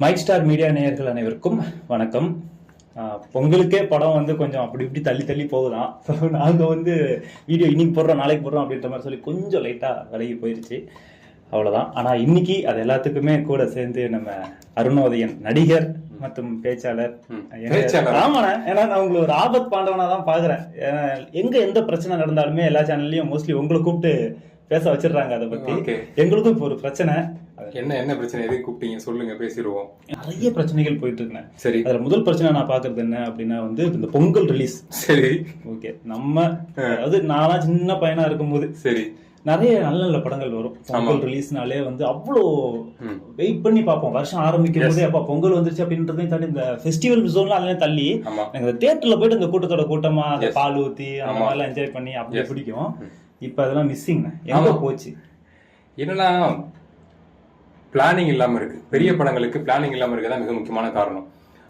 Mic Star media நேயர்கள் அனைவருக்கும் வணக்கம். பொங்கலுக்கே படம் வந்து கொஞ்சம் அப்படி இப்படி தள்ளி தள்ளி போகுதான். ஸோ நாங்கள் வந்து வீடியோ இன்னைக்கு போடுறோம் நாளைக்கு போடுறோம் அப்படின்ற மாதிரி சொல்லி கொஞ்சம் லைட்டாக விலகி போயிடுச்சு, அவ்வளோதான். ஆனால் இன்னைக்கு அது எல்லாத்துக்குமே கூட சேர்ந்து நம்ம அருணோதயன் நடிகர் மற்றும் பேச்சாளர். ஆமாண்ணே, ஏன்னா நான் உங்களை ஒரு ஆபத் பாண்டவனா தான் பாக்குறேன். எங்க எந்த பிரச்சனை நடந்தாலுமே எல்லா சேனல்லையும் மோஸ்ட்லி உங்களை கூப்பிட்டு பேச வச்சிடுறாங்க. அதை பத்தி எங்களுக்கும் இப்போ ஒரு பிரச்சனை. என்ன பிரச்சனை, எதுக்கு கூப்பிட்டீங்க சொல்லுங்க, பேசிடுவோம். நிறைய பிரச்சனைகள் போயிட்டு இருக்கேன். சரி, அதுல முதல் பிரச்சனை நான் பாக்குறது என்ன அப்படின்னா வந்து இந்த பொங்கல் ரிலீஸ். சரி, ஓகே. நம்ம அதாவது நான்லாம் சின்ன பையனா இருக்கும்போது சரி நிறைய நல்ல நல்ல படங்கள் வரும். பொங்கல் ரிலீஸ்னாலே வந்து அவ்வளோ வெயிட் பண்ணி பார்ப்போம். வருஷம் ஆரம்பிக்கும் போதே அப்பா பொங்கல் வந்துருச்சு அப்படின்றதையும் தாண்டி இந்த ஃபெஸ்டிவல் ஜோன்ல அதெல்லாம் தள்ளி இந்த தியேட்டர்ல போயிட்டு இந்த கூட்டத்தோட கூட்டமா அந்த பால் ஊத்தி அந்த மாதிரிலாம் என்ஜாய் பண்ணி அப்படியே பிடிக்கும். இப்ப அதெல்லாம் மிஸ்ஸிங். எங்க போச்சு? என்னன்னா பிளானிங் இல்லாம இருக்கு. பெரிய படங்களுக்கு பிளானிங் இல்லாம இருக்கதான் மிக முக்கியமான காரணம்.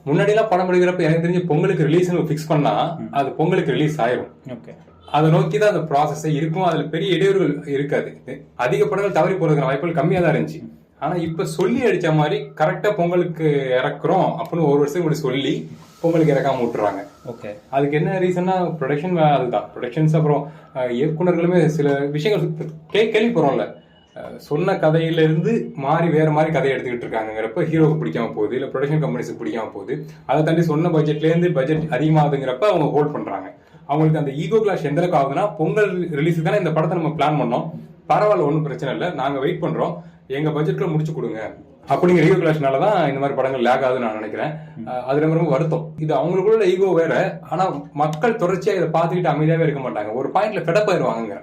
முன்னாடி எல்லாம் படம் எடுக்கிறப்ப எனக்கு தெரிஞ்சு பொங்கலுக்கு ரிலீஸ் பிக்ஸ் பண்ணா அது பொங்கலுக்கு ரிலீஸ் ஆயிரும். அதை நோக்கிதான் அந்த ப்ராசஸ் இருக்கும். அதுல பெரிய இடையூறுகள் இருக்காது. அதிக படங்கள் தவறி போறதுக்கான வாய்ப்புகள் கம்மியா தான் இருந்துச்சு. ஆனா இப்ப சொல்லி அடிச்ச மாதிரி கரெக்டா பொங்கலுக்கு இறக்குறோம் அப்படின்னு ஒரு வருஷம் கூட சொல்லி பொங்கலுக்கு இறக்காம விட்டுறாங்க. ஓகே, அதுக்கு என்ன ரீசன்னா ப்ரொடக்ஷன். அதுதான் ப்ரொடக்ஷன்ஸ். அப்புறம் இயக்குனர்களுமே சில விஷயங்கள் கேள்விப்படுறோம்ல, சொன்ன கதையில இருந்து மாறி வேற மாதிரி கதையை எடுத்துக்கிட்டு இருக்காங்கிறப்ப ஹீரோக்கு பிடிக்காம போகுது, இல்ல ப்ரொடக்ஷன் கம்பெனிஸுக்கு பிடிக்காம போகுது. அதை தாண்டி சொன்ன பட்ஜெட்ல இருந்து பட்ஜெட் அதிகமாகுதுங்கிறப்ப அவங்க ஹோல்ட் பண்றாங்க. அவங்களுக்கு அந்த ஈகோ கிளாஷ் எந்த அளவுக்கு ஆகுதுன்னா, பொங்கல் ரிலீஸுக்கு தானே இந்த படத்தை நம்ம பிளான் பண்ணோம், பரவாயில்ல ஒன்றும் பிரச்சனை இல்லை, நாங்க வெயிட் பண்றோம், எங்க பட்ஜெட்ல முடிச்சு கொடுங்க அப்படிங்கிற ஈகோ கிளாஷ்னாலதான் இந்த மாதிரி படங்கள் லேக் ஆகுதுன்னு நான் நினைக்கிறேன். அது ரொம்ப ரொம்ப வருத்தம். இது அவங்களுக்குள்ள ஈகோ வேற. ஆனா மக்கள் தொடர்ச்சியா இதை பார்த்துக்கிட்டு அமைதியாவே இருக்க மாட்டாங்க. ஒரு பாயிண்ட்ல ஃபெடப் ஆயிருவாங்க.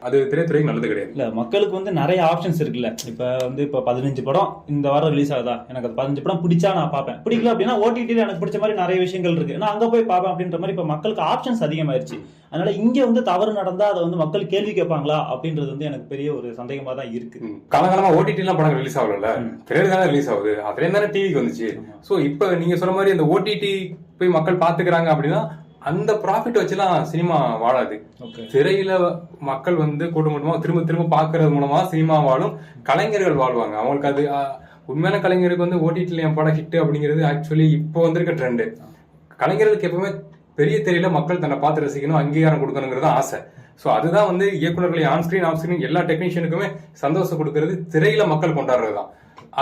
அது திரைத்துறைக்கு நல்லது கிடையாது. இல்ல, மக்களுக்கு வந்து நிறைய ஆப்ஷன்ஸ் இருக்குல்ல. இப்ப 15 படம் இந்த வாரம் ரிலீஸ் ஆகுதா, எனக்கு அது 15 படம் பிடிச்சா நான் பார்ப்பேன், பிடிக்கல அப்படின்னா ஓடிடில எனக்கு பிடிச்ச மாதிரி நிறைய விஷயங்கள் இருக்கு, நான் அங்க போய் பார்ப்பேன் அப்படின்ற மாதிரி இப்ப மக்களுக்கு ஆப்ஷன்ஸ் அதிகமாயிருச்சு. அதனால இங்க வந்து தவறு நடந்தா அதை வந்து மக்கள் கேள்வி கேட்பாங்களா அப்படின்றது வந்து எனக்கு பெரிய ஒரு சந்தேகமா தான் இருக்கு. காலகாலமா ஓடிடி எல்லாம் படம் ரிலீஸ் ஆகல, திரையில ரிலீஸ் ஆகுது, அதுல தானே டிவிக்கு வந்துச்சு. சோ இப்ப நீங்க சொன்ன மாதிரி அந்த ஓடிடி போய் மக்கள் பாத்துக்கிறாங்க அப்படின்னா அந்த ப்ராஃபிட் வச்சுலாம் சினிமா வாழாது. திரையில மக்கள் வந்து கூட்டமா திரும்ப திரும்ப பாக்குறது மூலமா சினிமா வாழும், கலைஞர்கள் வாழ்வாங்க. அவங்களுக்கு அது உண்மையான கலைஞருக்கு வந்து ஓடிடில என் படம் ஹிட் அப்படிங்கிறது ஆக்சுவலி இப்போ வந்திருக்க ட்ரெண்டு. கலைஞர்களுக்கு எப்பவுமே பெரிய திரையில மக்கள் தன்னை பார்த்து ரசிக்கணும், அங்கீகாரம் கொடுக்கணுங்கிறது ஆசை. சோ அதுதான் வந்து இயக்குநர்களை ஆன்ஸ்கிரீன் ஆஃப் ஸ்கிரீன் எல்லா டெக்னீஷியனுக்குமே சந்தோஷம் கொடுக்கறது, திரையில மக்கள் கொண்டாடுறதுதான்.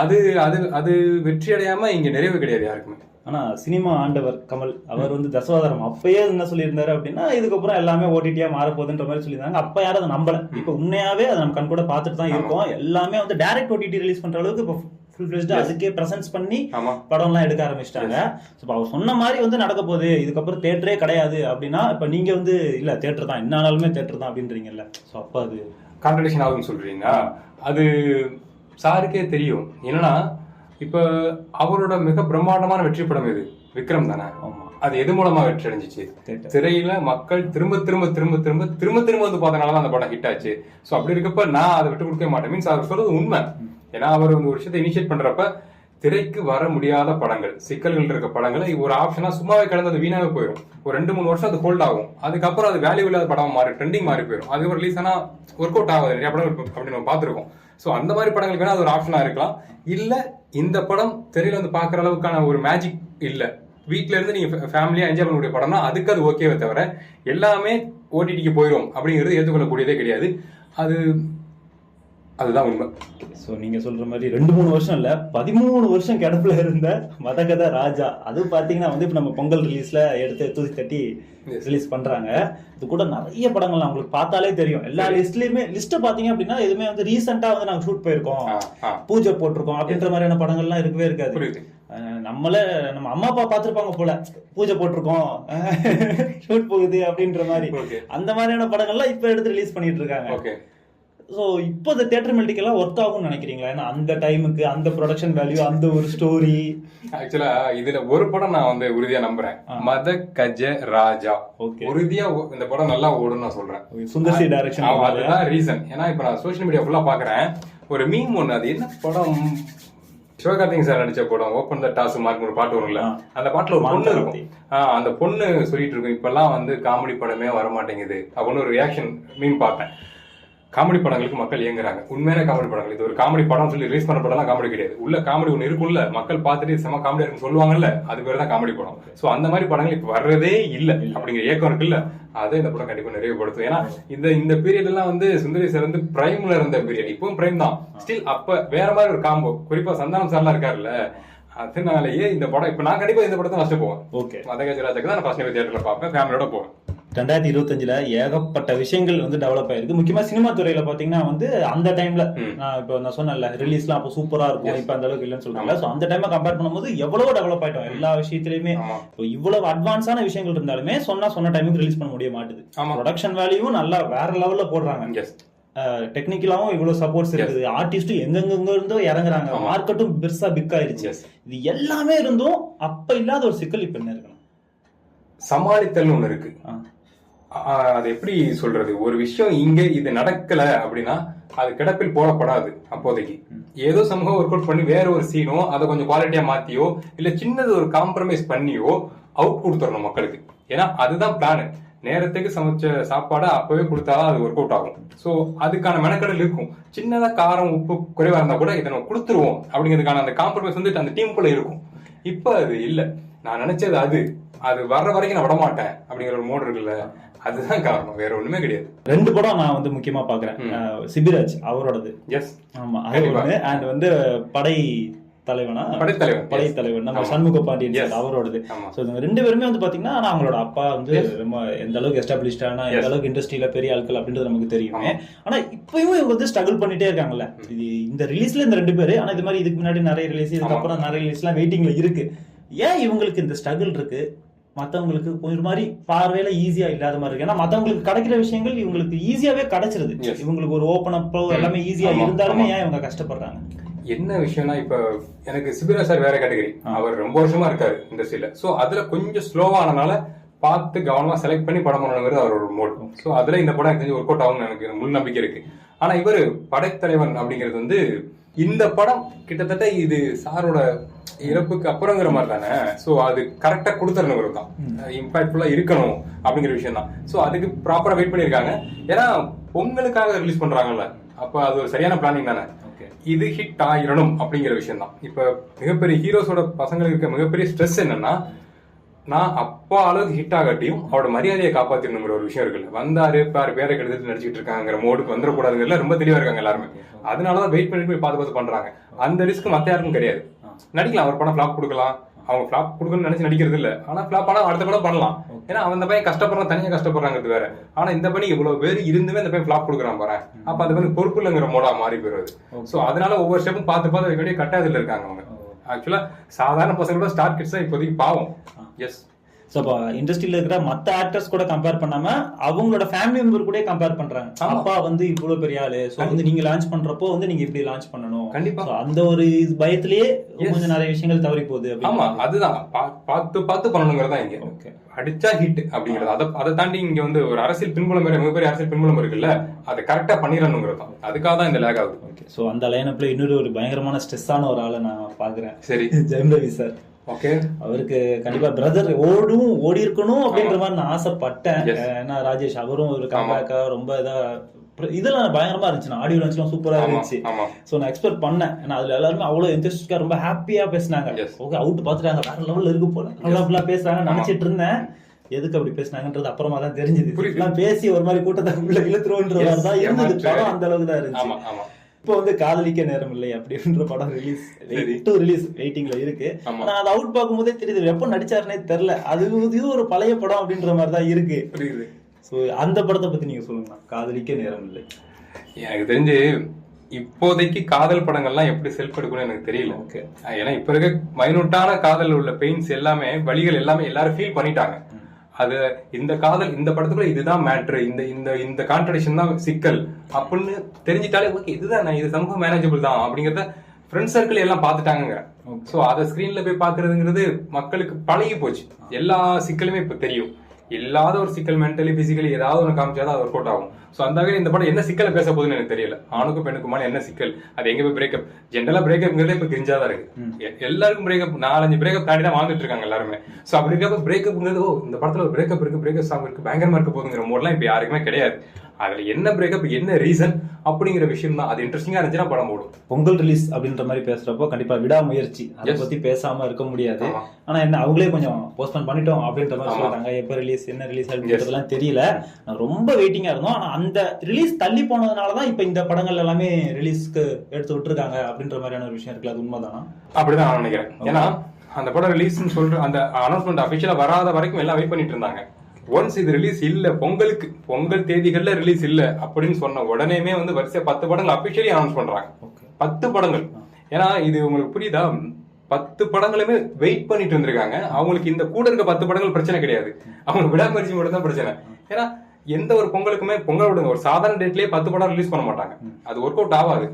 அது அது அது வெற்றி அடையாம இங்க நிறைவு கிடையாது யாருக்குமே. ஆனா சினிமா ஆண்டவர் கமல் அவர் வந்து தசவாதாரம் அப்பயே என்ன சொல்லியிருந்தாரு அப்படின்னா, இதுக்கப்புறம் எல்லாமே ஓடிடியா மாறப்போகுதுன்ற மாதிரி சொல்லியிருந்தாங்க. அப்ப யாரும் அதை நம்பல. இப்ப உண்மையாவே அதை நம்ம கண் கூட பார்த்துட்டு தான் இருக்கோம். எல்லாமே வந்து டைரக்ட் ஓடிடி ரிலீஸ் பண்ற அளவுக்கு இப்ப ஃபுல் ஃபிளெஜ்டா அதுக்கே பிரசன்ஸ் பண்ணி படம் எல்லாம் எடுக்க ஆரம்பிச்சிட்டாங்க. அவர் சொன்ன மாதிரி வந்து நடக்க போகுது, இதுக்கப்புறம் தியேட்டரே கிடையாது அப்படின்னா இப்ப நீங்க வந்து இல்ல தியேட்டர் தான், என்ன ஆனாலுமே தியேட்டர் தான் அப்படின்றீங்கல்ல. சோ அப்ப அது கான்ட்ரடிக்ஷன் ஆகுதுன்னு சொல்றீங்க. அது சாருக்கே தெரியும். என்னன்னா இப்ப அவரோட மிக பிரம்மாண்டமான வெற்றி படம் இது விக்ரம் தானே. அது எது மூலமா வெற்றி அடைஞ்சிச்சு? திரையில மக்கள் திரும்ப திரும்ப திரும்ப திரும்ப திரும்ப திரும்ப வந்து பார்த்தனாலதான் அந்த படம் ஹிட் ஆச்சு. சோ அப்படி இருக்கப்ப நான் அதை விட்டு கொடுக்க மாட்டேன். மீன்ஸ் அவர் சொல்றது உண்மை. ஏன்னா அவர் ஒரு விஷயத்தை இனிஷியேட் பண்றப்ப திரைக்கு வர முடியாத படங்கள், சிக்கல்கள் இருக்க படங்களை ஒரு ஆப்ஷனா சும்மாவே கிடந்து அது வீணாவே போயிடும். ஒரு 2-3 வருஷம் அது ஹோல்ட் ஆகும். அதுக்கப்புறம் அது வேல்யூ இல்லாத படமா மாறி ட்ரெண்டிங் மாறி போயிடும். அது ஒரு ரிலீஸ் ஆனா ஒர்க் அவுட் ஆகாது. நிறைய படம் அப்படி நம்ம பார்த்துருக்கோம். சோ அந்த மாதிரி படங்களுக்கு வேணா அது ஒரு ஆப்ஷனா இருக்கலாம். இல்ல இந்த படம் திரையில வந்து பாக்குற அளவுக்கான ஒரு மேஜிக் இல்ல, வீட்ல இருந்து நீங்க ஃபேமிலியா என்ஜாய் பண்ணக்கூடிய படம்னா அதுக்கு அது ஓகேவே தவிர எல்லாமே ஓடிடிக்கு போயிடும் அப்படிங்கிறது ஏற்றுக்கொள்ளக்கூடியதே கிடையாது. அதுதான் உண்மை. ஸோ நீங்க சொல்ற மாதிரி 2-3 வருஷம் இல்ல 13 வருஷம் கிடப்புல இருந்த மதகத ராஜா, அது பாத்தீங்கன்னா வந்து இப்ப நம்ம பொங்கல் ரிலீஸ்ல எடுத்து தூசி தட்டி ரிலீஸ் பண்றாங்க. இது கூட நிறைய படங்கள் அவங்களுக்கு பார்த்தாலே தெரியும். எல்லா லிஸ்ட்லயுமே லிஸ்ட் பாத்தீங்க அப்படின்னா எதுவுமே வந்து ரீசெண்டா வந்து நாங்க ஷூட் போயிருக்கோம், பூஜை போட்டிருக்கோம் அப்படின்ற மாதிரியான படங்கள்லாம் இருக்கவே இருக்காது. நம்ம அம்மா அப்பா பாத்துருப்பாங்க போல, பூஜை போட்டிருக்கோம் ஷூட் போகுது அப்படின்ற மாதிரி. அந்த மாதிரியான படங்கள்லாம் இப்ப எடுத்து ரிலீஸ் பண்ணிட்டு இருக்காங்க. ஸோ இப்போ இந்த தியேட்டர் மெல்டிக்கெல்லாம் ஒர்க் ஆகும்னு நினைக்கிறீங்களா? ஏன்னா அந்த டைமுக்கு அந்த ப்ரொடக்ஷன் வேல்யூ, அந்த ஒரு ஸ்டோரி. ஆக்சுவலா இதுல ஒரு படம் நான் வந்து உறுதியா நம்புறேன், மத கஜ ராஜா. உறுதியா இந்த படம் நல்லா ஓடும் நான் சொல்றேன். சுந்தர்சி டைரக்ஷன். அதுதான் ரீசன். ஏன்னா இப்ப நான் சோசியல் மீடியா ஃபுல்லா பாக்குறேன். ஒரு மீம் ஒண்ணு, அது என்ன படம், சிவகார்த்திகேயன் சார் நடிச்ச படம் ஓப்பன் த டாஸ் மார்க் ஒரு பாட்டு வரும்ல, அந்த பாட்டுல ஒரு பொண்ணு இருக்கும். அந்த பொண்ணு சொல்லிட்டு இருக்கும், இப்பெல்லாம் வந்து காமெடி படமே வர மாட்டேங்குது அப்படின்னு ஒரு ரியாக்ஷன் மீம் பார்த்தேன். காமெடி படங்களுக்கு மக்கள் இயங்குறாங்க. உண்மையான காமெடி படங்கள், இது ஒரு காமெடி படம் சொல்லி ரிலீஸ் பண்ண படம் காமெடி கிடையாது. உள்ள காமெடி ஒன்று இருக்குல்ல, மக்கள் பார்த்துட்டு செம காமெடியா இருக்குன்னு சொல்லுவாங்கல்ல, அது பேர் தான் காமெடி படம். சோ அந்த மாதிரி படங்கள் இப்ப வர்றதே இல்ல அப்படிங்கிற ஏக்கம் இருக்குல்ல, அதை இந்த படம் கண்டிப்பா நிறைவுபடுத்தும். ஏன்னா இந்த பீரியட் எல்லாம் வந்து சுந்தரி சார் வந்து பிரைம்ல இருந்த பீரியட், இப்பவும் பிரைம் தான். ஸ்டில் அப்ப வேற மாதிரி ஒரு காம்போ, குறிப்பா சந்தானம் சார்லாம் இருக்காருல்ல, அதனாலயே இந்த படம் இப்ப நான் கண்டிப்பா இந்த படத்தை ஃபர்ஸ்ட் போவேன். ஓகே, மதகஜராஜுக்கு தான் நான் ஃபர்ஸ்ட் தியேட்டர்ல பார்ப்பேன், ஃபேமிலியோட போவேன். 2025ல ஏகப்பட்ட விஷயங்கள் வந்து டெவலப் ஆயிருக்கு. முக்கியமா சினிமா துறையில பாத்தீங்கன்னா வந்து அந்த டைம்ல இப்போ நான் சொன்னேன்ல ரிலீஸ்லாம் அப்போ சூப்பரா இருக்கும், இப்ப அந்த அளவுக்கு இல்லைன்னு சொல்றாங்க. சோ அந்த டைம் கம்பேர் பண்ணும்போது எவ்வளவு டெவலப் ஆயிட்டோம் எல்லா விஷயத்திலயுமே. இவ்வளவு அட்வான்ஸான விஷயங்கள் இருந்தாலுமே சொன்ன டைமுக்கு ரிலீஸ் பண்ண முடிய மாட்டுது. ப்ரொடக்ஷன் வேல்யூவும் நல்லா வேற லெவல்ல போடுறாங்க. டெக்னிக்கலாவும் இவ்வளவு சப்போர்ட்ஸ் இருக்குது, ஆர்டிஸ்டும் எங்கெங்க இருந்தோ இறங்குறாங்க, மார்க்கெட்டும் பெருசா பிக் ஆயிருச்சு. இது எல்லாமே இருந்தும் அப்ப இல்லாத ஒரு சிக்கல் இப்ப என்ன இருக்கு, சமாளித்தல் ஒண்ணு இருக்கு. அது எப்படி சொல்றது, ஒரு விஷயம் இங்க இது நடக்கல அப்படின்னா அது கிடப்பில் போடப்படாது. அப்போதைக்கு ஏதோ சமூகம் ஒர்க் அவுட் பண்ணி வேற ஒரு சீனோ அதை கொஞ்சம் குவாலிட்டியா மாத்தியோ இல்ல சின்னது ஒரு காம்ப்ரமைஸ் பண்ணியோ அவுட் கொடுத்துடணும் மக்களுக்கு. ஏன்னா அதுதான் பிளான். நேரத்துக்கு சமைச்ச சாப்பாடை அப்பவே கொடுத்தாதான் அது ஒர்க் அவுட் ஆகும். சோ அதுக்கான மெனக்கடல் இருக்கும். சின்னதா காரம் உப்பு குறைவா இருந்தா கூட இதை நம்ம கொடுத்துருவோம் அப்படிங்கிறதுக்கான அந்த காம்ப்ரமைஸ் வந்து அந்த டீமுக்குள்ள இருக்கும். இப்ப அது இல்ல. நான் நினைச்சது அது வர்ற வரைக்கும் நான் விட மாட்டேன் அப்படிங்கிற ஒரு மோடு இருக்குல்ல, அதுதான் காரணம், வேற ஒண்ணுமே கிடையாது. 2 படம் நான் வந்து முக்கியமா பாக்குறேன். சிபிராஜ் அவரோடது, எஸ் ஆமா அது ஒண்ணு. அண்ட் வந்து படைத்தலைவன் நம்ம சண்முக பாண்டியன் அவரோடது. சோ இவங்க 2 பேருமே வந்து பாத்தீங்கன்னா, ஆனா அவங்களோட அப்பா வந்து ரொம்ப எந்த அளவுக்கு எஸ்டாப்ளிஷ்டான, எந்த அளவுக்கு இண்டஸ்ட்ரியில பெரிய ஆட்கள் அப்படின்றது நமக்கு தெரியுமே. ஆனா இப்பயும் இவங்க வந்து ஸ்ட்ரகிள் பண்ணிட்டே இருக்காங்கல்ல. இது இந்த ரிலீஸ்ல இந்த 2 பேரு, ஆனா இது மாதிரி இதுக்கு முன்னாடி நிறைய ரிலீஸ், இதுக்கப்புறம் நிறைய ரிலீஸ் எல்லாம் வெயிட்டிங்ல இருக்கு. ஏன் இவங்களுக்கு இந்த ஸ்ட்ரகிள் இருக்கு, மத்தவங்களுக்கு கொஞ்சம் மாதிரி பார்வையில ஈஸியா இல்லாத மாதிரி இருக்கு? ஏன்னா மத்தவங்களுக்கு கிடைக்கிற விஷயங்கள் இவங்களுக்கு ஈஸியாவே கிடைச்சிருது. இவங்களுக்கு ஒரு ஓபன் அப் எல்லாமே ஈஸியா இருந்தாலுமே ஏன் இவங்க கஷ்டப்படுறாங்க? என்ன விஷயம்னா, இப்ப எனக்கு சிபிரா சார் வேற கேட்டகரி, அவர் ரொம்ப வருஷமா இருக்காரு இண்டஸ்ட்ரியில. சோ அதுல கொஞ்சம் ஸ்லோவானனால பார்த்து கவனமா செலக்ட் பண்ணி படம் பண்ணணுங்கிறது அவரோட மோட். சோ அதுல இந்த படம் எனக்கு ஒர்க் அவுட் ஆகும்னு எனக்கு முழு நம்பிக்கை இருக்கு. ஆனா இவரு படைத்தலைவன் அப்படிங்கிறது வந்து இந்த படம் கிட்டத்தட்ட இது சாரோட இறப்புக்கு அப்புறங்கிற மாதிரி தானே. சோ அது கரெக்டா கொடுத்துறணும் தான், இம்பாக்ட்ஃபுல்லா இருக்கணும் அப்படிங்கிற விஷயம் தான். சோ அதுக்கு ப்ராப்பரா வெயிட் பண்ணிருக்காங்க. ஏன்னா பொங்கலுக்காக ரிலீஸ் பண்றாங்கல்ல, அப்ப அது ஒரு சரியான பிளானிங் தானே. இது ஹிட் ஆயிரணும் அப்படிங்கிற விஷயம் தான். இப்ப மிகப்பெரிய ஹீரோஸோட பசங்களுக்கு இருக்க மிகப்பெரிய ஸ்ட்ரெஸ் என்னன்னா, நான் அப்பா அளவுக்கு ஹிட் ஆகாட்டியும் அவரோட மரியாதையை காப்பாத்திடணுங்கிற ஒரு விஷயம் இருக்குல்ல. வந்தாரு பாரு பேரை கெடுத்துட்டு நடிச்சுட்டு இருக்காங்கிற மோடுக்கு வந்துடக்கூடாதுங்கிறதுல ரொம்ப தெளிவா இருக்காங்க எல்லாருமே. அதனாலதான் வெயிட் பண்ணி போய் பார்த்து பண்றாங்க. அந்த ரிஸ்க் மத்த யாருக்கும் கிடையாது. நடிக்கலாம், அவர் படம் ஃபிளாப் கொடுக்கலாம், அவங்க ஃபிளாப் கொடுக்கணும்னு நினைச்சு நடிக்கிறது இல்ல. ஆனா ஃபிளாப் ஆனா அடுத்த படம் பண்ணலாம். ஏன்னா அந்த பையன் கஷ்டப்படுறான், தனியா கஷ்டப்படுறாங்கிறது வேற. ஆனா இந்த பணி இவ்வளவு பேர் இருந்துமே இந்த பையன் ஃபிளாப் கொடுக்குறான் பாரு, அப்ப அது வந்து பொறுப்பு இல்லைங்கிற மோடா மாறி போயிருது. சோ அதனால ஒவ்வொரு ஸ்டெப்பும் பார்த்து வைக்க வேண்டிய கட்டாயத்துல இருக்காங்க அவங்க. ஆக்சுவலா சாதாரண பசங்களோட ஸ்டார் கிட்ஸ் தான் இப்போதைக்கு பாவம். எஸ். சோ அப்ப இண்டஸ்ட்ரியில இருக்கிற மத்த ஆக்டர்ஸ் கூட கம்பேர் பண்ணாம அவங்களோட ஃபேமிலி மெம்பர் கூட கம்பேர் பண்றாங்க. அப்பா வந்து இவ்வளவு பெரிய ஆளு, சோ வந்து நீங்க லான்ச் பண்றப்போ வந்து நீங்க இப்படி லான்ச் பண்ணணும். கண்டிப்பா அந்த ஒரு பயத்திலேயே கொஞ்சம் நிறைய விஷயங்கள் தவறி போகுது. ஆமா, அதுதான் பார்த்து பார்த்து பண்ணணுங்கிறதா இங்க. அடிச்சா ஹிட் அப்படிங்கிறது. அதை தாண்டி இங்க வந்து ஒரு அரசியல் பின்புலம், மிகப்பெரிய அரசியல் பின்புலம் இருக்குல்ல, அதை கரெக்டா பண்ணிடணுங்கிறது தான். அதுக்காக தான் இந்த லேக் ஆகுது. சோ அந்த லைனப்ல இன்னொரு ஒரு பயங்கரமான ஸ்ட்ரெஸ்ஸான ஒரு ஆளை நான் பாக்குறேன். சரி, ஜெயம் ரவி சார். ஓகே, அவருக்கு கண்டிப்பா பிரதர் ஓடி இருக்கணும் அப்படின்ற மாதிரி நான் ஆசைப்பட்டேன். ஏன்னா ராஜேஷ் அவரும் ஒரு கம்பேக்கா ரொம்ப இதெல்லாம் பயங்கரமா இருந்துச்சு. ஆடியோ லான்ச்லாம் சூப்பரா இருந்துச்சு. சோ நான் எக்ஸ்பெக்ட் பண்ணேன். ஏன்னா அதுல எல்லாருமே அவ்வளவு எந்தஸ்டிக்கா ரொம்ப ஹாப்பியா பேசினாங்க. ஓகே, அவுட் பாத்துட்டாங்க, வேற லெவல்ல இருக்கு போல நல்லா பேசுறாங்க நினைச்சிட்டு இருந்தேன். எதுக்கு அப்படி பேசினாங்கன்றது அப்புறமா தான் தெரிஞ்சது. பேசி ஒரு மாதிரி கூட்டத்தை உள்ள இழுத்துருவோன்ற மாதிரி தான் இருந்தது. படம் அந்த அளவுக்கு தான் இருந்துச்சு. இப்போ வந்து காதலிக்க நேரம் இல்லை அப்படின்ற படம் ரிலீஸ் வெயிட்டிங்ல இருக்கு. ஆனா அது அவுட் பார்க்கும் போதே தெரியுது எப்ப நடிச்சாருன்னே தெரியல. அது இது ஒரு பழைய படம் அப்படின்ற மாதிரி தான் இருக்கு. சோ அந்த படத்தை பத்தி நீங்க சொல்லுங்க. காதலிக்க நேரம் இல்லை. எனக்கு தெரிஞ்சு இப்போதைக்கு காதல் படங்கள்லாம் எப்படி செல்ஃப் எடுக்கணும்னு எனக்கு தெரியல. ஓகே, ஏன்னா இப்ப இருக்க மைனூட்டான காதல் உள்ள பெயின்ஸ் எல்லாமே, வழிகள் எல்லாமே எல்லாரும் ஃபீல் பண்ணிட்டாங்க. அது இந்த காதல் இந்த படத்துக்குள்ள இதுதான் மேட்ரு, இந்த கான்ட்ரடிக்ஷன் தான் சிக்கல் அப்படின்னு தெரிஞ்சிட்டாலே ஓகே இதுதான் இது சமூக மேனேஜபிள் தான் அப்படிங்கறத ஃப்ரெண்ட் சர்க்கிள் எல்லாம் பாத்துட்டாங்க. சோ அதை ஸ்கிரீன்ல போய் பாக்குறதுங்கிறது மக்களுக்கு பழகி போச்சு. எல்லா சிக்கலுமே இப்ப தெரியும். இல்லாத ஒரு சிக்கல் மென்டலி பிசிக்கலி ஏதாவது ஒன்று காமிச்சாதான் அது ஒர்க் அவுட் ஆகும். ஸோ அந்த வகையில் இந்த படம் என்ன சிக்கலை பேச போகுதுன்னு எனக்கு தெரியல. ஆணுக்கும் பெண்ணுக்குமான என்ன சிக்கல், அது எங்க போய் பிரேக்கப், ஜென்ரலா பிரேக்கப்ங்கிறதே இப்ப கிரிஞ்சாதான் இருக்கு. எல்லாருக்கும் பிரேக்கப் 4-5 பிரேக்கப் தாண்டி தான் வாழ்ந்துட்டு இருக்காங்க எல்லாருமே. ஸோ அப்படி இருக்கப்ப பிரேக்கப்ங்கிறது இந்த படத்துல ஒரு பிரேக்கப் இருக்கு, பிரேக்கப் சாங் இருக்கு, பயங்கரமா இருக்க போகுதுங்கிற மோட்லாம் இப்ப யாருக்குமே கிடையாது. அதுல என்ன பிரேக்கப், என்ன ரீசன் அப்படிங்கிற விஷயம் தான். அது இன்ட்ரெஸ்டிங்கா இருந்துச்சுன்னா படம் போடும். பொங்கல் ரிலீஸ் அப்படின்ற மாதிரி பேசுறப்போ கண்டிப்பா விடாமுயற்சி அதை பத்தி பேசாம இருக்க முடியாது. ஆனா என்ன அவங்களே கொஞ்சம் போஸ்ட்போன் பண்ணிட்டோம் அப்படின்ற மாதிரி சொல்றாங்க. எப்ப ரிலீஸ், என்ன ரிலீஸ் அப்படின்றதுலாம் தெரியல. ரொம்ப வெயிட்டிங்கா இருந்தோம். ஆனா அந்த ரிலீஸ் தள்ளி போனதுனாலதான் இப்ப இந்த படங்கள் எல்லாமே ரிலீஸ்க்கு எடுத்து விட்டுருக்காங்க அப்படின்ற மாதிரியான ஒரு விஷயம் இருக்குல்ல, அது உண்மைதானா? அப்படிதான் நான் நினைக்கிறேன். ஏன்னா அந்த படம் ரிலீஸ்னு சொல்ற அந்த அனௌன்ஸ்மெண்ட் அபிஷியலா வராத வரைக்கும் எல்லாம் வெயிட் பண்ணிட்டு இருந்தாங்க. ஒன்ஸ் இது ரிலீஸ் இல்ல, பொங்கல் தேதிகள்ல ரிலீஸ் இல்ல அப்படின்னு சொன்ன உடனேமே வந்து வரிசையா 10 படங்கள் அபிஷியலி அனௌன்ஸ் பண்றாங்க. 10 படங்கள். ஏன்னா இது உங்களுக்கு புரியுதா, 10 படங்களுமே வெயிட் பண்ணிட்டு இருந்திருக்காங்க. அவங்களுக்கு இந்த கூட இருக்க 10 படங்கள் பிரச்சனை கிடையாது, அவங்களுக்கு விடாமுயற்சி மட்டும் தான் பிரச்சனை. ஏன்னா எந்த ஒரு பொங்கலுக்குமே பொங்கலோட ஒரு சாதாரண டேட்லயே 10 படம் ரிலீஸ் பண்ண மாட்டாங்க. அது ஒர்க் அவுட் ஆகாது.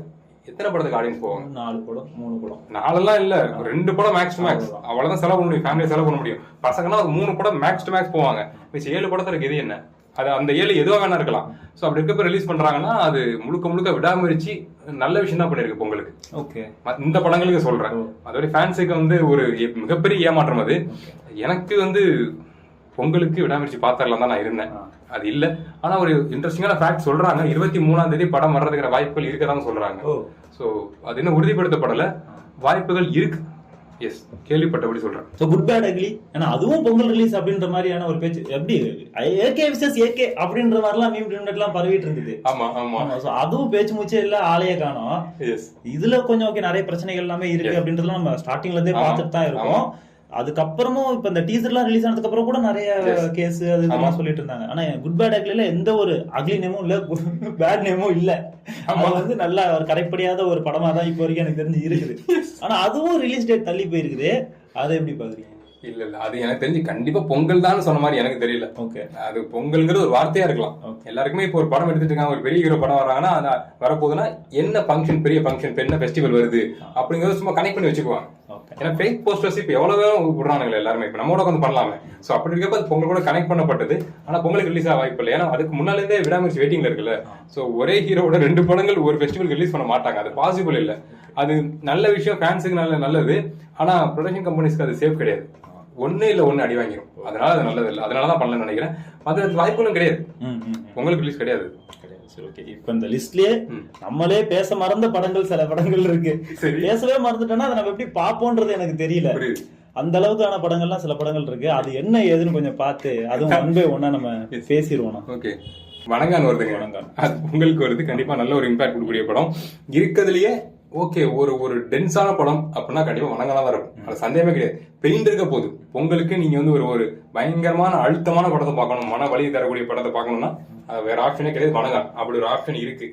எத்தனை படத்துக்கு ஆடியன்ஸ் போவாங்க? 4 படம் 3 படம். 4 இல்ல, 2 படம் மேக்ஸ் டு மேக்ஸ். அவ்வளவுதான் செலவு பண்ண முடியும், ஃபேமிலியை செலவு பண்ண முடியும். பசங்கன்னா ஒரு 3 படம் மேக்ஸ் டு மேக்ஸ் போவாங்க. மிச்சம் 7 படத்துல இது என்ன? அது அந்த 7 எதுவா வேணா இருக்கலாம். சோ அப்படி இருக்கப்ப ரிலீஸ் பண்றாங்கன்னா அது முழுக்க விடாமுயற்சி நல்ல விஷயம் தான் பண்ணிருக்கு பொங்கலுக்கு. ஓகே, இந்த படங்களுக்கு சொல்றேன். அதோட ஃபேன்ஸுக்கு வந்து ஒரு மிகப்பெரிய ஏமாற்றம் அது. எனக்கு வந்து பொங்கலுக்கு விடாமுயற்சி பாத்திரலாம் தான் நான் இருந்தேன். அது இல்ல. ஆனா ஒரு இன்ட்ரெஸ்டிங்கான ஃபேக்ட் சொல்றாங்க, 23ஆம் தேதி படம் வர்றதுக்கு வாய்ப்புகள் இருக்கதான் சொல்றாங்க. சோ அது இன்னும் உறுதிப்படுத்தப்படல, வாய்ப்புகள் இருக்கு. எஸ், கேள்விப்பட்டபடி சொல்றேன். சோ குட் பேட் அக்லி, ஏன்னா அதுவும் பொங்கல் ரிலீஸ் அப்படின்ற மாதிரியான ஒரு பேச்சு. எப்படி ஏகே விசஸ் ஏகே அப்படின்ற மாதிரிலாம் மீம் எல்லாம் பரவிட்டு இருந்தது. ஆமா ஆமா. சோ அதுவும் பேச்சு மூச்சே இல்ல, ஆளையே காணோம். எஸ், இதுல கொஞ்சம் ஓகே, நிறைய பிரச்சனைகள் எல்லாமே இருக்கு அப்படின்றதுலாம் நம்ம ஸ்டார்டிங்ல இருந்தே பார்த்துட்டு தான் இருக்கோம். அதுக்கப்புறமும் இப்ப இந்த டீசர்லாம் ரிலீஸ் ஆனதுக்கு அப்புறம் கூட நிறைய கேஸ் அது இதெல்லாம் சொல்லிட்டு இருந்தாங்க. ஆனா குட் பேட் அக்லில எந்த ஒரு அக்லி நேமும் இல்ல, பேட் நேமும் இல்ல. அது வந்து நல்லா ஒரு கரைப்படியாத ஒரு படமா தான் இப்போ வரைக்கும் எனக்கு தெரிஞ்சு இருக்குது. ஆனா அதுவும் ரிலீஸ் டேட் தள்ளி போயிருக்குது. அதை எப்படி பாக்குறீங்க? இல்ல அது எனக்கு தெரிஞ்சு கண்டிப்பா பொங்கல் தான் சொன்ன மாதிரி எனக்கு தெரியல. ஓகே, அது பொங்கல்ங்கிறது ஒரு வார்த்தையா இருக்கலாம். எல்லாருக்குமே இப்போ ஒரு படம் எடுத்துட்டு இருக்காங்க, ஒரு பெரிய ஹீரோ படம் வர்றாங்கன்னா அது வரப்போகுதுன்னா என்ன ஃபங்க்ஷன், பெரிய ஃபங்க்ஷன், என்ன ஃபெஸ்டிவல் வருது அப்படிங்கறத சும்மா கனெக்ட் பண்ணி வச்சுக்குவாங்க. ஏன்னா ஃபேக் போஸ்டர்ஸ் இப்ப எவ்வளவு விடுறானுங்களே எல்லாருமே, இப்ப நம்மளோட வந்து பண்ணலாமே. சோ அப்படி இருக்கப்ப அது பொங்கல் கூட கனெக்ட் பண்ணப்பட்டது. ஆனா பொங்கலுக்கு ரிலீஸ் ஆக வாய்ப்பு இல்லை. ஏன்னா அதுக்கு முன்னால இருந்தே விடாமுயற்சி வெயிட்டிங்ல இருக்குல்ல. சோ ஒரே ஹீரோட 2 படங்கள் ஒரு ஃபெஸ்டிவல் ரிலீஸ் பண்ண மாட்டாங்க, அது பாசிபிள் இல்ல. அது நல்ல விஷயம், ஃபேன்ஸுக்கு நல்லது. ஆனா ப்ரொடக்ஷன் கம்பெனிஸ்க்கு அது சேஃப் கிடையாது. ஒண்ணு அடி வாங்கிடும். அதனால அது நல்லது இல்லை, அதனாலதான் பண்ணலன்னு நினைக்கிறேன். அது வாய்ப்புகளும் கிடையாது, பொங்கலுக்கு ரிலீஸ் கிடையாது. ஓகே, இப்ப இந்த லிஸ்ட்லயே நம்மளே பேச மறந்த படங்கள் சில படங்கள் இருக்கு. பேசவே மறந்துட்டோம்னா அதை நம்ம எப்படி பாப்போன்றது எனக்கு தெரியல. அந்த அளவுக்கான படங்கள்லாம் சில படங்கள் இருக்கு. அது என்ன ஏதுன்னு கொஞ்சம் பார்த்து அதுவும் ஒன் பை ஒன்னா நம்ம பேசிடுவோம். ஓகே, வணங்கான் வருதுங்க. வணங்கான் அது உங்களுக்கு வருது, கண்டிப்பா நல்ல ஒரு இம்பாக்ட் கொடுக்கக்கூடிய படம். இருக்கிறதுலயே ஓகே ஒரு டென்ஸான படம் அப்படின்னா கண்டிப்பா வணங்கானா தான் இருக்கும், அது சந்தேகமே கிடையாது. பெயிண்ட் இருக்க போது பொங்கலுக்கு நீங்க வந்து ஒரு பயங்கரமான அழுத்தமான படத்தை பார்க்கணும், மன வலி தரக்கூடிய படத்தை பார்க்கணும்னா வேற ஆப்ஷனே கிடையாது, வணங்கான். அப்படி ஒரு ஆப்ஷன் இருக்கு.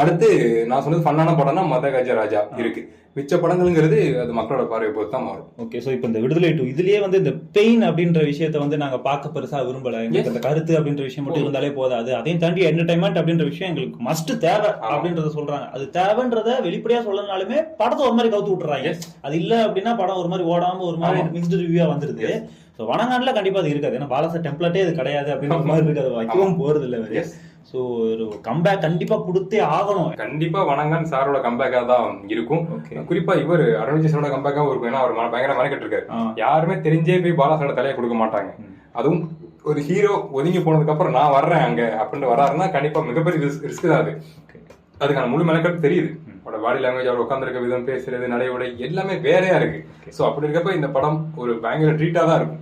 அடுத்து நான் சொன்னது ஃபன்னான படம்னா மதகஜ ராஜா இருக்கு. மிச்ச படங்கள்ங்கிறது அது மக்களோட பார்வை பொறுத்து தான் மாறும். ஓகே, சோ இப்போ இந்த விடுதலை 2 இதுலயே வந்து இந்த பெயின் அப்படின்ற விஷயத்த வந்து நாங்க பார்க்க பெருசா விரும்பல. எங்களுக்கு அந்த கருத்து அப்படின்ற விஷயம் மட்டும் இருந்தாலே போதாது, அதையும் தாண்டி என்டர்டைன்மெண்ட் அப்படின்ற விஷயம் எங்களுக்கு மஸ்ட் தேவை அப்படின்றத சொல்றாங்க. அது தேவைன்றத வெளிப்படையா சொல்லனாலுமே படத்தை ஒரு மாதிரி கவுத்து விட்டுறாங்க. அது இல்ல அப்படின்னா படம் ஒரு மாதிரி ஓடாம ஒரு மாதிரி மிக்ஸ்டு ரிவ்யூவா வந்துருது. சோ வணங்கான்ல கண்டிப்பா அது இருக்காது, ஏன்னா பாலாசா டெம்ப்ளேட்டே அது கிடையாது அப்படின்ற மாதிரி இருக்கு. அது வைக்கவும் போறது இல்ல. சோ ஒரு கம்பேக் கண்டிப்பா கொடுத்தே ஆகணும். கண்டிப்பா வணங்கான் சாரோட கம்பேக்கா தான் இருக்கும். குறிப்பா இவர் அரவிந்த் கம்பேக்கா இருக்கும். ஏன்னா அவர் பயங்கர மறைக்கிட்டு இருக்காரு. யாருமே தெரிஞ்சே போய் பாலாசோட தலையை கொடுக்க மாட்டாங்க. அதுவும் ஒரு ஹீரோ ஒதுங்கி போனதுக்கு அப்புறம் நான் வர்றேன் அங்க அப்படின்னு வர்றாருன்னா கண்டிப்பா மிகப்பெரிய ரிஸ்க் தான் அது. அதுக்கான முழு மெனக்கட்டு தெரியுது. அவரோட பாடி லாங்குவேஜ், அவர் உட்காந்துருக்க விதம், பேசுறது, நடைமுறை எல்லாமே வேறையா இருக்கு. சோ அப்படி இருக்கப்ப இந்த படம் ஒரு பயங்கர ட்ரீட்டா தான் இருக்கும்.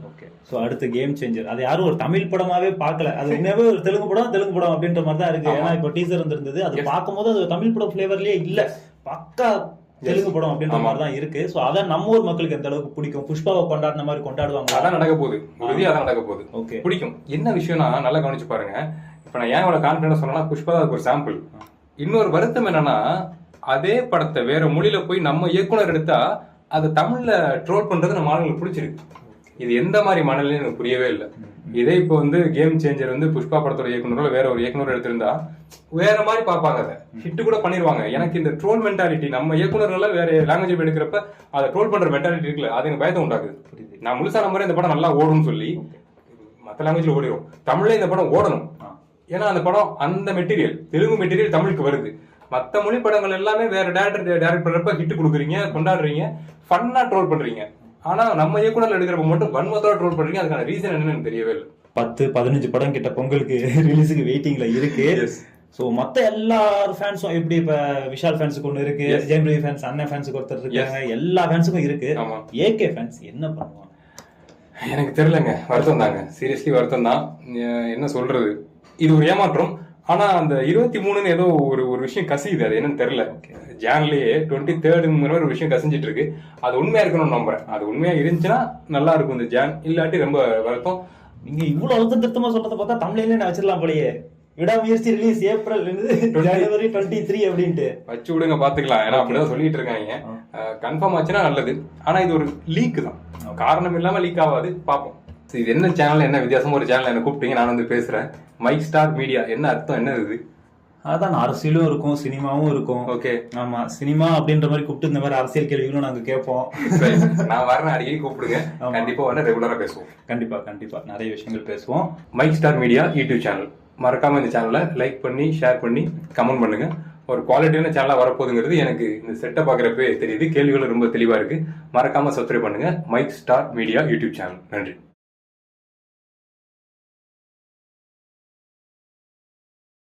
சோ அடுத்து கேம் சேஞ்சர், அது யாரும் ஒரு தமிழ் படமாவே பார்க்கல, அது உண்மையாவே ஒரு தெலுங்கு படம் அப்படின்ற மாதிரி தான் இருக்கு. ஏன்னா இப்போ டீசர் இருந்தது, அது பார்க்கும்போது அது தமிழ் படம் பிளேவர்லயே இல்ல, பக்கா தெலுங்கு படம் அப்படின்ற மாதிரி தான் இருக்கு. சோ அதான் நம்ம ஊர் மக்களுக்கு எந்த அளவுக்கு பிடிக்கும், புஷ்பாவை கொண்டாடின மாதிரி கொண்டாடுவாங்க. அதான் நடக்க போகுது, அதான் நடக்க போகுது. ஓகே, பிடிக்கும். என்ன விஷயம்னா நல்லா கவனிச்சு பாருங்க. இப்ப நான் ஏன் இவ்வளவு கான்பிடன்ஸ் சொன்னா, புஷ்பா அதுக்கு ஒரு சாம்பிள். இன்னொரு வருத்தம் என்னன்னா, அதே படத்தை வேற மொழியில போய் நம்ம இயக்குனர் எடுத்தா அதை தமிழ்ல ட்ரோல் பண்றது நம்ம ஆளுங்களுக்கு பிடிச்சிருக்கு. இது எந்த மாதிரி மனநிலையும் எனக்கு புரியவே இல்லை. இதே இப்போ வந்து கேம் சேஞ்சர் வந்து புஷ்பா படத்தோட இயக்குனரோட வேற ஒரு இயக்குனர் எடுத்திருந்தா வேற மாதிரி பார்ப்பாங்க, அதை ஹிட் கூட பண்ணிடுவாங்க. எனக்கு இந்த ட்ரோல் மென்டாலிட்டி நம்ம இயக்குனர்கள் வேற லாங்குவேஜ் எடுக்கிறப்ப அதை ட்ரோல் பண்ற மென்டாலிட்டி இருக்குல்ல, அது எனக்கு பயத்தை உண்டாக்குது. நான் முழுசா நம்புறேன் இந்த படம் நல்லா ஓடும்னு சொல்லி, மற்ற லாங்குவேஜ்ல ஓடிடும், தமிழ்ல இந்த படம் ஓடணும். ஏன்னா அந்த படம் அந்த மெட்டீரியல், தெலுங்கு மெட்டீரியல் தமிழுக்கு வருது. மற்ற மொழி படங்கள் எல்லாமே வேற டைரக்ட் பண்றப்ப ஹிட் கொடுக்குறீங்க, கொண்டாடுறீங்க, ஃபன்னா ட்ரோல் பண்றீங்க. ஆனா நம்ம இயக்குனர் எடுக்கிறப்ப மட்டும் வன்மத்தோட ட்ரோல் பண்றீங்க. அதுக்கான ரீசன் என்னன்னு தெரியவே இல்லை. 10-15 படம் கிட்ட பொங்கலுக்கு ரிலீஸுக்கு வெயிட்டிங்ல இருக்கு. ஸோ மத்த எல்லா ஃபேன்ஸும் எப்படி இப்ப விஷால் ஃபேன்ஸுக்கு ஒண்ணு இருக்கு, ஜெயம் ரவி ஃபேன்ஸ், அண்ணன் ஃபேன்ஸுக்கு ஒருத்தர் இருக்காங்க, எல்லா ஃபேன்ஸுக்கும் இருக்கு. ஏகே ஃபேன்ஸ் என்ன பண்ணுவாங்க எனக்கு தெரியலங்க. வருத்தம் தாங்க, சீரியஸ்லி வருத்தம் தான். என்ன சொல்றது, இது ஒரு ஏமாற்றம். ஆனா அந்த 23ன்னு ஏதோ ஒரு விஷயம் கசியுது, அது என்னன்னு தெரியல. ஜான்லயே 23 ஒரு விஷயம் கசிஞ்சிட்டு இருக்கு. அது உண்மையா இருக்கணும்னு நம்புறேன். அது உண்மையா இருந்துச்சுன்னா நல்லா இருக்கும் இந்த ஜான், இல்லாட்டி ரொம்ப வருத்தம். நீங்க இவ்வளவு அழுத்தம் திருத்தமா சொல்றத பார்த்தா தமிழ்ல நான் வச்சிடலாம் போலயே. விடாமுயற்சி ரிலீஸ் ஏப்ரல் ஜனவரி 23 அப்படின்ட்டு வச்சு விடுங்க, பாத்துக்கலாம். ஏன்னா அப்படிதான் சொல்லிட்டு இருக்காங்க. கன்ஃபார்ம் ஆச்சுன்னா நல்லது. ஆனா இது ஒரு லீக் தான், காரணம் இல்லாம லீக் ஆகாது. பாப்போம். இது என்ன சேனல், என்ன வித்தியாசமா ஒரு சேனல் என்ன கூப்பிட்டீங்க, நான் வந்து பேசுறேன். மைக் ஸ்டார் மீடியா என்ன அர்த்தம், என்ன இது? அதான் அரசியலும் இருக்கும், சினிமாவும் இருக்கும். ஓகே, ஆமா, சினிமா அப்படின்ற மாதிரி கூப்பிட்டு இந்த மாதிரி அரசியல் கேள்விகளும் நாங்க கேட்போம். நான் வரேன், அடிக்கடி கூப்பிடுங்க. கண்டிப்பா வந்து ரெகுலரா பேசுவோம். கண்டிப்பா நிறைய விஷயங்கள் பேசுவோம். Mike Star Media YouTube channel மறக்காம இந்த சேனலை லைக் பண்ணி, ஷேர் பண்ணி, கமெண்ட் பண்ணுங்க. ஒரு குவாலிட்டியான சேனலா வரப்போகுதுங்கிறது எனக்கு இந்த செட்டை பாக்குறப்பே தெரியுது. கேள்விகளும் ரொம்ப தெளிவா இருக்கு. மறக்காம சப்ஸ்கிரைப் பண்ணுங்க Mike Star Media YouTube channel. நன்றி.